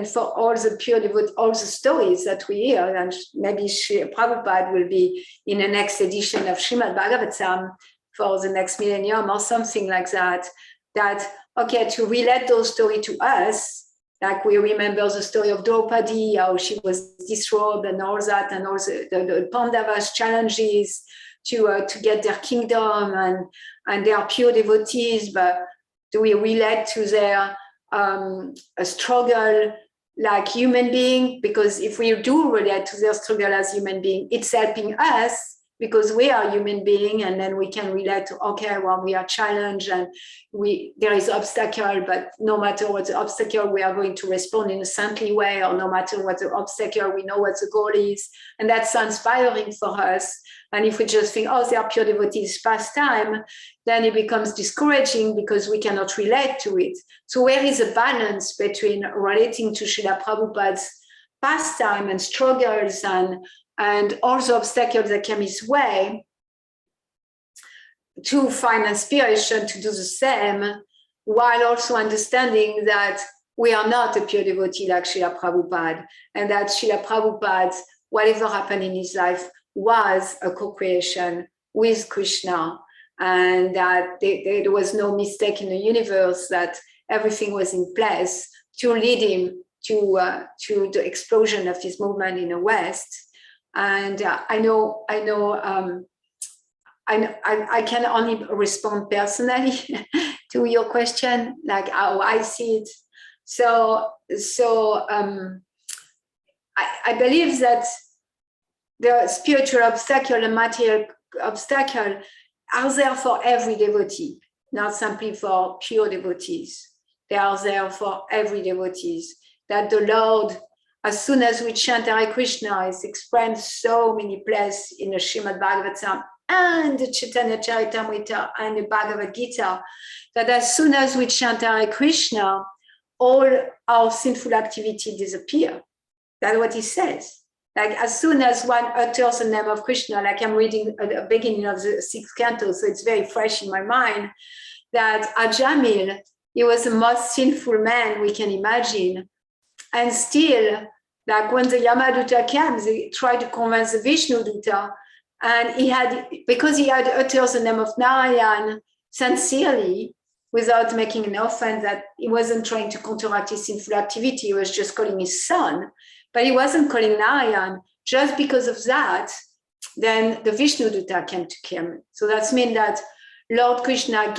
for all the pure devotees, all the stories that we hear, and maybe Prabhupada will be in the next edition of Srimad Bhagavatam for the next millennium or something like that, to relate those stories to us. Like we remember the story of Draupadi, how she was disrobed and all that, and also the Pandavas' challenges to get their kingdom, and they are pure devotees, but do we relate to their a struggle like human being, because if we do relate to their struggle as human being, it's helping us because we are human being, and then we can relate to, okay, well, we are challenged and there is obstacle, but no matter what the obstacle, we are going to respond in a saintly way, or no matter what the obstacle, we know what the goal is. And that's inspiring for us. And if we just think, oh, they are pure devotees pastime, then it becomes discouraging because we cannot relate to it. So where is a balance between relating to Srila Prabhupada's pastime and struggles and all the obstacles that came his way, to find inspiration to do the same, while also understanding that we are not a pure devotee like Srila Prabhupada, and that Srila Prabhupada, whatever happened in his life, was a co-creation with Krishna, and that there was no mistake in the universe, that everything was in place to lead him to the explosion of his movement in the West. And I can only respond personally to your question, like how I see it. So I believe that the spiritual obstacle and material obstacle are there for every devotee, not simply for pure devotees. They are there for every devotees. That the Lord, as soon as we chant Hare Krishna, is explained so many places in the Srimad Bhagavatam and the Chaitanya Charitamrita and the Bhagavad Gita, that as soon as we chant Hare Krishna, all our sinful activity disappear. That's what he says. Like as soon as one utters the name of Krishna, like I'm reading at the beginning of the 6th canto, so it's very fresh in my mind, that Ajamil, he was the most sinful man we can imagine. And still, like when the Yamaduta came, they tried to convince the Vishnu Dutta, and because he had uttered the name of Narayan sincerely, without making an offense, that he wasn't trying to counteract his sinful activity, he was just calling his son, but he wasn't calling Narayan. Just because of that, then the Vishnu Dutta came to him. So that's mean that Lord Krishna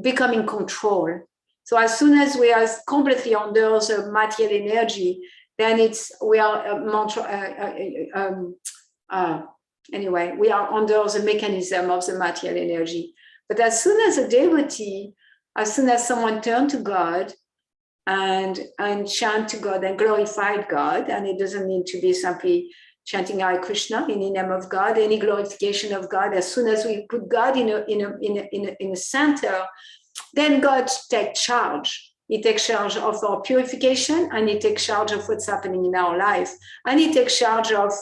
become in control. So as soon as we are completely under the material energy, then we are under the mechanism of the material energy. But as soon as a devotee, as soon as someone turned to God and chant to God and glorified God, and it doesn't need to be simply chanting Hare Krishna in the name of God, any glorification of God, as soon as we put God in a center, then God takes charge. He takes charge of our purification, and he takes charge of what's happening in our life. And he takes charge of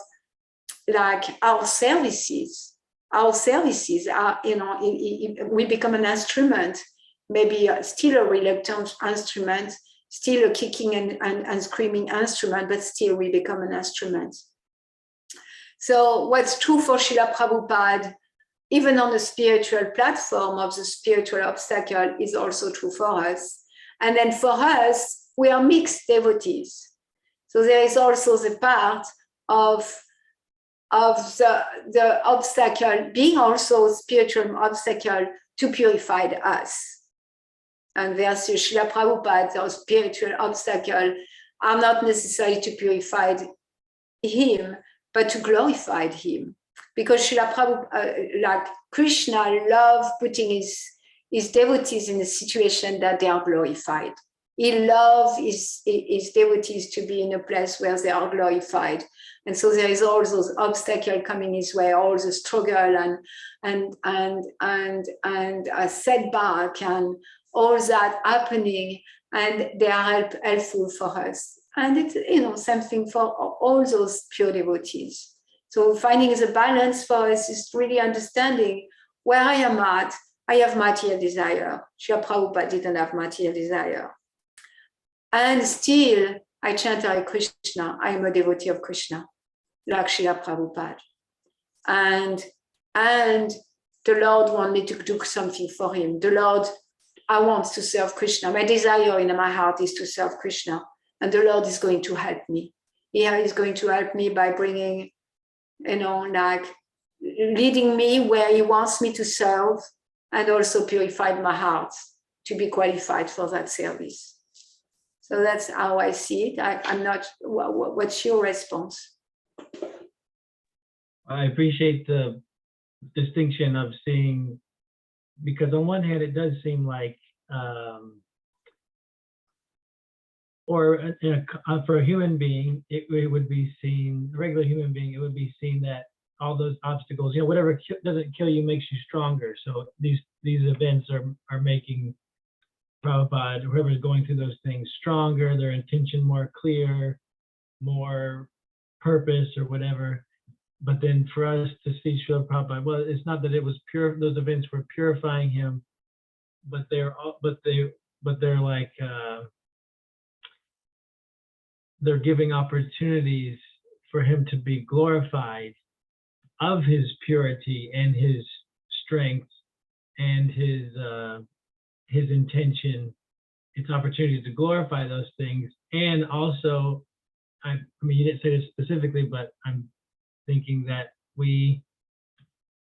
like our services. Our services are, we become an instrument, maybe still a reluctant instrument, still a kicking and screaming instrument, but still we become an instrument. So what's true for Srila Prabhupada, even on the spiritual platform of the spiritual obstacle, is also true for us. And then for us, we are mixed devotees. So there is also the part of the obstacle being also a spiritual obstacle to purify us. And versus Srila Prabhupada, those spiritual obstacles are not necessarily to purify him, but to glorify him. Because Srila Prabhupada, like Krishna, loves putting his devotees in a situation that they are glorified. He loves his devotees to be in a place where they are glorified. And so there is all those obstacles coming his way, all the struggle and a setback and all that happening, and they are helpful for us. And it's same thing for all those pure devotees. So finding the balance for us is really understanding where I am at. I have material desire. Srila Prabhupada didn't have material desire. And still, I chant Hare Krishna. I am a devotee of Krishna, like Srila Prabhupada. And the Lord wanted me to do something for him. The Lord, I want to serve Krishna. My desire in my heart is to serve Krishna. And the Lord is going to help me. He is going to help me by bringing, like leading me where he wants me to serve, and also purify my heart to be qualified for that service. So that's how I see it. I'm not, what's your response? I appreciate the distinction of seeing, because on one hand, it does seem like, or for a human being, it would be seen, a regular human being, it would be seen that all those obstacles, whatever doesn't kill you makes you stronger. So these events are making Prabhupada, whoever's going through those things, stronger, their intention more clear, more purpose or whatever. But then for us to see Srila Prabhupada, well, it's not that it was pure; those events were purifying him, but they're like they're giving opportunities for him to be glorified of his purity and his strength and his intention. It's opportunity to glorify those things, and also, I mean, you didn't say this specifically, but I'm thinking that we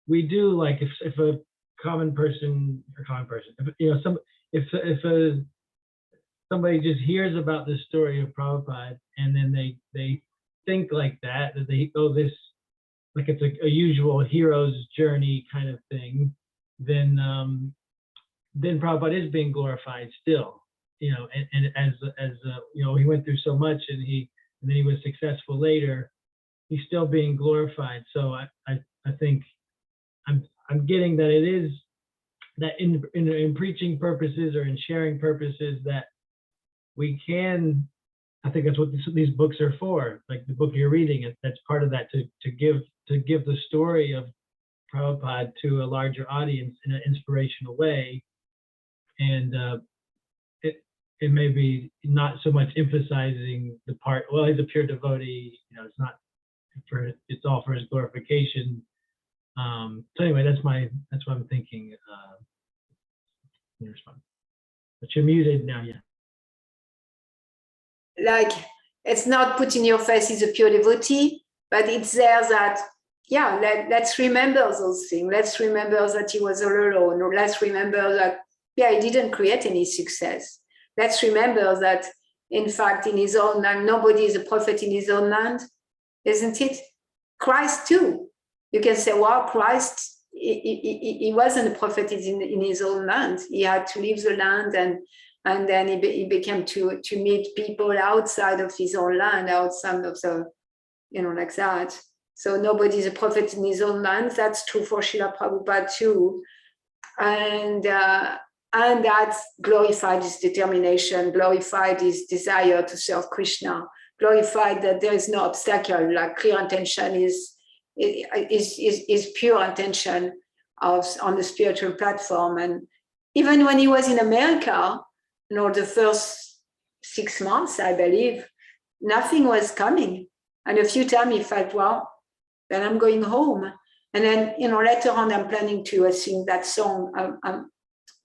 do, like, if a common person, if somebody just hears about this story of Prabhupada and then they think like that they this, like it's a usual hero's journey kind of thing, then Prabhupada is being glorified still, and as he went through so much and then he was successful later, he's still being glorified. So I think I'm getting that it is that in preaching purposes or in sharing purposes that we can, I think that's what these books are for, like the book you're reading, that's part of that, to give the story of Prabhupada to a larger audience in an inspirational way. And it may be not so much emphasizing the part, well, he's a pure devotee, it's not it's all for his glorification. So anyway, that's what I'm thinking in response. But you're muted now, yeah. Like, it's not put in your face he's a pure devotee, but it's there that, let's remember those things. Let's remember that he was all alone, or let's remember that, he didn't create any success. Let's remember that, in fact, in his own land, nobody is a prophet in his own land, isn't it? Christ too. You can say, well, Christ, he wasn't a prophet in his own land. He had to leave the land, and then he became to meet people outside of his own land, outside of the, like that. So nobody's a prophet in his own land. That's true for Srila Prabhupada too. And that glorified his determination, glorified his desire to serve Krishna, glorified that there is no obstacle, like clear intention is pure intention on the spiritual platform. And even when he was in America, the first 6 months, I believe, nothing was coming. And a few times he felt, well, then I'm going home. And then, later on, I'm planning to sing that song,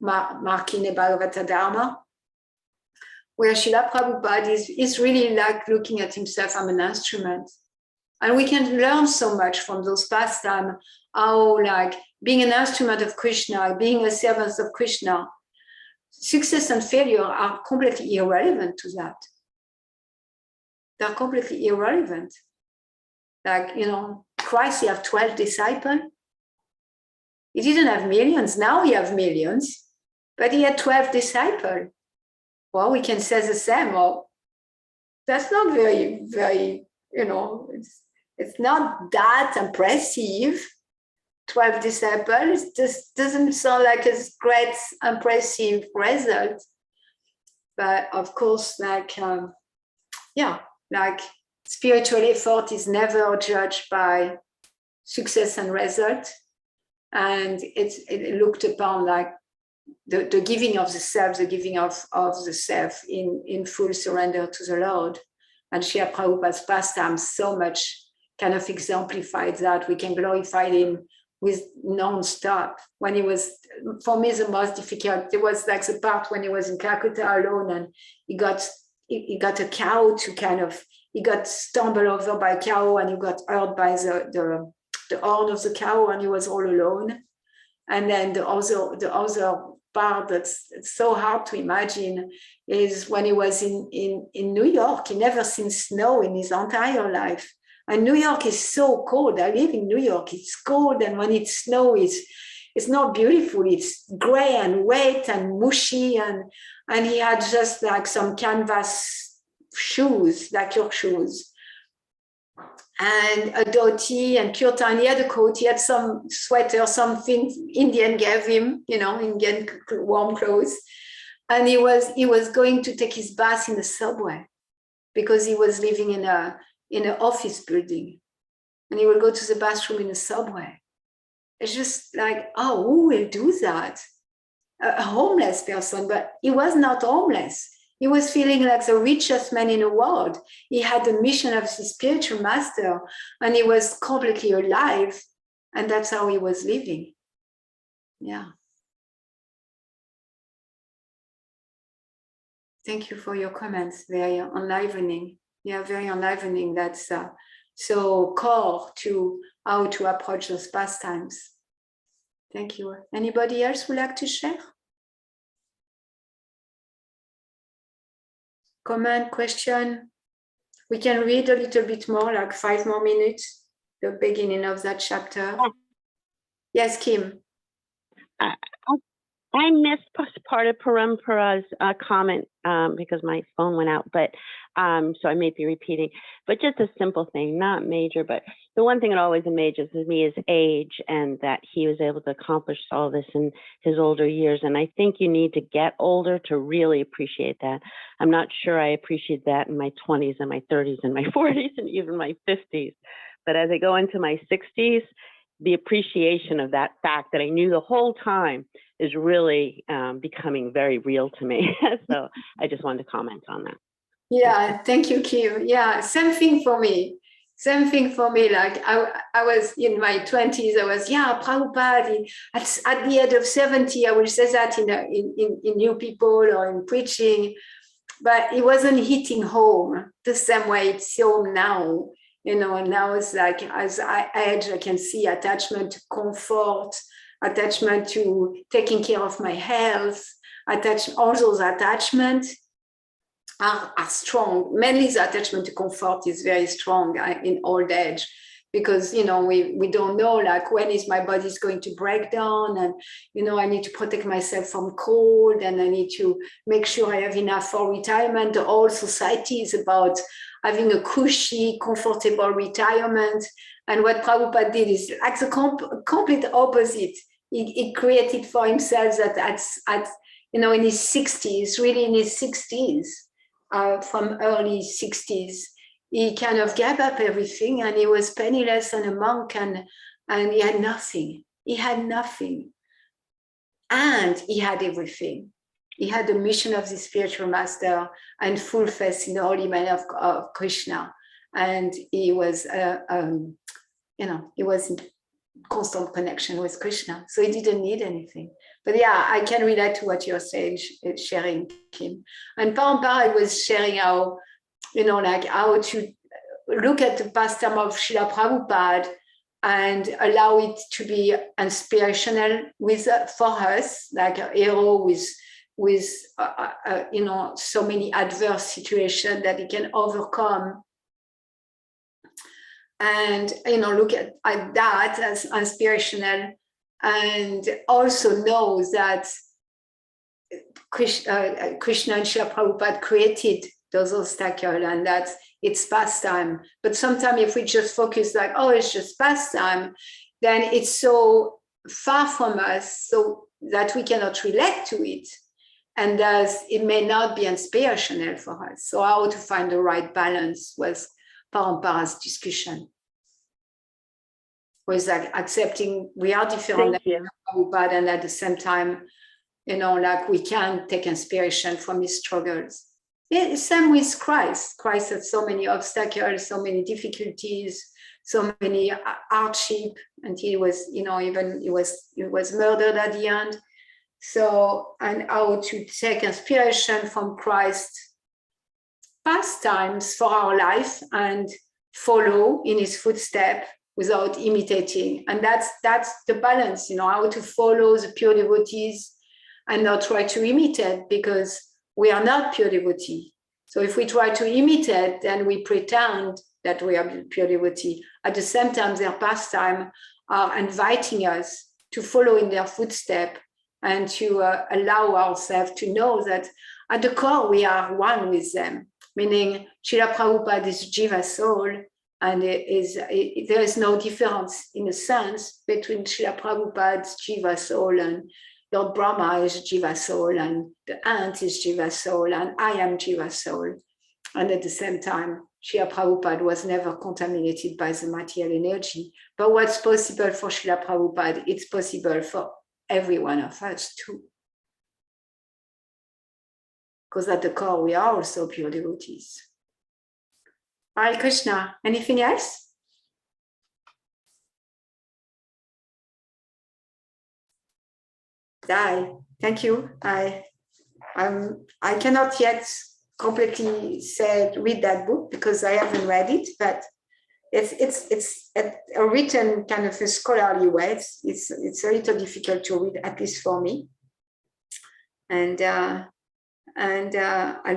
Markine Bhagavata Dharma, where Srila Prabhupada is really like looking at himself as an instrument. And we can learn so much from those pastimes, how, like, being an instrument of Krishna, being a servant of Krishna, success and failure are completely irrelevant to that. They're completely irrelevant. Like, Christ, he had 12 disciples. He didn't have millions. Now he has millions, but he had 12 disciples. Well, we can say the same. Well, that's not very, very, it's not that impressive. 12 disciples just doesn't sound like a great, impressive result. But of course, spiritual effort is never judged by success and result. And it's looked upon like the giving of the self, the giving of the self in full surrender to the Lord. And Srila Prabhupada's pastimes so much kind of exemplified that. We can glorify him with non-stop. When he was, for me, the most difficult, it was like the part when he was in Calcutta alone, and he got a cow to he got stumbled over by a cow, and he got hurt by the horn of the cow, and he was all alone. And then the other part that's so hard to imagine is when he was in New York. He never seen snow in his entire life. And New York is so cold. I live in New York. It's cold, and when it snows, it's not beautiful. It's gray and wet and mushy, and he had just like some canvas shoes, like your shoes, and a dhoti and kurta, and he had a coat. He had some sweater, something Indian gave him, Indian warm clothes, and he was going to take his bath in the subway because he was living in an office building, and he will go to the bathroom in the subway. It's just like, oh, who will do that? A homeless person, but he was not homeless. He was feeling like the richest man in the world. He had the mission of his spiritual master, and he was completely alive, and that's how he was living. Yeah. Thank you for your comments. Very enlivening. Yeah, very enlivening. That's so core to how to approach those pastimes. Thank you. Anybody else would like to share? Comment, question? We can read a little bit more, like 5 more minutes, the beginning of that chapter. Yes, Kim. I missed part of Parampara's comment because my phone went out, but so I may be repeating, but just a simple thing, not major, but the one thing that always amazes me is age, and that he was able to accomplish all this in his older years. And I think you need to get older to really appreciate that. I'm not sure I appreciate that in my 20s and my 30s and my 40s and even my 50s. But as I go into my 60s, the appreciation of that fact that I knew the whole time is really becoming very real to me. So I just wanted to comment on that. Yeah, thank you, Kim. Yeah, same thing for me. Same thing for me. Like I was in my 20s, I was, Prabhupada, at the age of 70, I will say that in new people or in preaching, but it wasn't hitting home the same way it's home now. Now it's like, as I age, I can see attachment to comfort, attachment to taking care of my health, all those attachments are strong. Mainly the attachment to comfort is very strong in old age, because we don't know, like, when is my body's going to break down, and I need to protect myself from cold, and I need to make sure I have enough for retirement. The whole society is about having a cushy, comfortable retirement, and what Prabhupada did is like the complete opposite. He created for himself that at in his 60s, really in his 60s, from early 60s, he kind of gave up everything, and he was penniless and a monk, and he had nothing. He had nothing. And he had everything. He had the mission of the spiritual master and full faith in the holy man of Krishna. And he was, he was in constant connection with Krishna. So he didn't need anything. But yeah, I can relate to what you're saying, sharing, Kim. And Parampara was sharing how, how to look at the pastime of Srila Prabhupada and allow it to be inspirational for us, like a hero with so many adverse situations that he can overcome. And look at that as inspirational, and also know that Krishna and Srila Prabhupada created those obstacles, and that it's pastime. But sometimes if we just focus like, oh, it's just pastime, then it's so far from us so that we cannot relate to it. And thus it may not be inspirational for us. So how to find the right balance was Parampara's discussion. Was like accepting we are different, Prabhupada, and at the same time, like we can take inspiration from his struggles. Yeah, same with Christ. Christ had so many obstacles, so many difficulties, so many hardship, and he was, even he was murdered at the end. So, and how to take inspiration from Christ's pastimes for our life and follow in his footsteps without imitating. And that's the balance, how to follow the pure devotees and not try to imitate, because we are not pure devotee. So if we try to imitate, then we pretend that we are pure devotee. At the same time, their pastime are inviting us to follow in their footsteps and to allow ourselves to know that at the core, we are one with them, meaning Srila Prabhupada is Jiva soul, and there is no difference in a sense between Srila Prabhupada's Jiva soul and Lord Brahma is Jiva soul, and the ant is Jiva soul, and I am Jiva soul. And at the same time, Srila Prabhupada was never contaminated by the material energy. But what's possible for Srila Prabhupada, it's possible for every one of us too. Because at the core, we are also pure devotees. Hare Krishna. Anything else? Thank you. I cannot yet completely read that book because I haven't read it, but it's a written kind of a scholarly way. It's a little difficult to read, at least for me. And I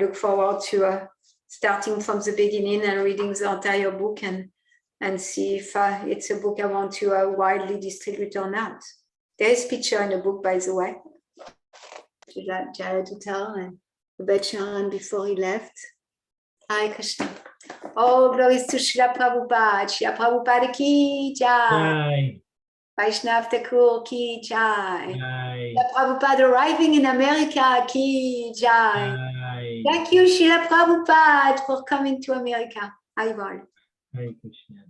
look forward to starting from the beginning and reading the entire book and see if it's a book I want to widely distribute or not. There is a picture in the book, by the way, to Jared to tell and about Sharon before he left. Hare Krishna. Oh, glories to Srila Prabhupada. Srila Prabhupada ki jai. Jai. Vaishnav Thakur ki jai. Jai. Srila Prabhupada arriving in America ki jai. Jai. Thank you, Srila Prabhupada, for coming to America. Hare Krishna.